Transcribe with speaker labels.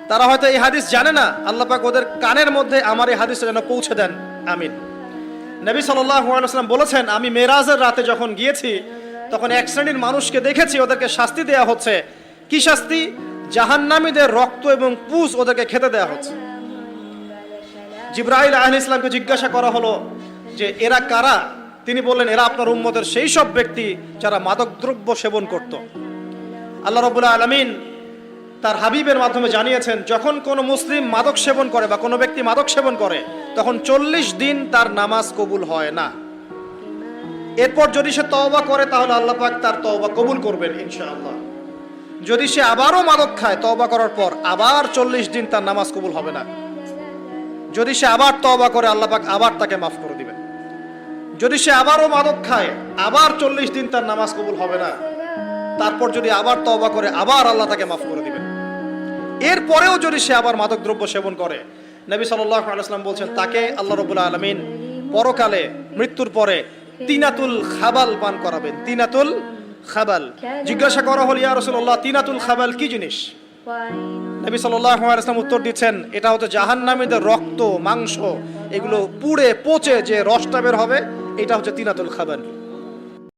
Speaker 1: তারা হয়তো এই হাদিস জানে না, আল্লাহ পাক ওদের কানের মধ্যে আমার এই হাদিসটা যেন পৌঁছে দেন, আমিন। নবী সাল্লাল্লাহু আলাইহি ওয়াসাল্লাম বলেছেন, আমি মেরাজের রাতে যখন গিয়েছি তখন এক শ্রেণীর মানুষকে দেখেছি, ওদেরকে শাস্তি দেয়া হচ্ছে। কি শাস্তি? জাহান্নামীদের রক্ত এবং পুঁজ ওদেরকে খেতে দেয়া হচ্ছে। জিবরাইল আলাইহিস সালামকে জিজ্ঞাসা করা হলো যে এরা কারা? তিনি বললেন, এরা আপনার উম্মতের সেই সব ব্যক্তি যারা মাদকদ্রব্য সেবন করত। আল্লাহ রাব্বুল আলামিন তার হাবিবের মাধ্যমে জানিয়েছেন, যখন কোনো মুসলিম মাদক সেবন করে বা কোনো ব্যক্তি মাদক সেবন করে তখন 40 দিন তার নামাজ কবুল হয় না। এরপর যদি সে তওবা করে তাহলে আল্লাহ পাক তার তওবা কবুল করবেন ইনশাআল্লাহ। যদি সে আবারও মাদক খায় তওবা করার পর, আবার 40 দিন তার নামাজ কবুল হবে না। যদি সে আবার তওবা করে আল্লাহ পাক আবার তাকে মাফ করে দিবেন। যদি সে আবারও মাদক খায় আবার 40 দিন তার নামাজ কবুল হবে না। তারপর যদি আবার তওবা করে আবার আল্লাহ তাকে মাফ করে দিবেন। এরপরেও যদি সে আবার মাদক দ্রব্য সেবন করে, নবী সাল্লাল্লাহু আলাইহি ওয়াসাল্লাম বলছেন তাকে আল্লাহ রাব্বুল আলামিন পরকালে মৃত্যুর পরে তিনাতুল খাবাল পান করাবেন। তিনাতুল খাবাল। জিজ্ঞাসা করা হলো, ইয়া রাসূলুল্লাহ, তিনাতুল খাবাল কি জিনিস? নবী সাল্লাল্লাহু আলাইহি ওয়াসাল্লাম উত্তর দিচ্ছেন, এটা হচ্ছে জাহান্নামীদের রক্ত, মাংস, এগুলো পুড়ে পচে যে রসটা বের হবে, এটা হচ্ছে তিনাতুল খাবাল।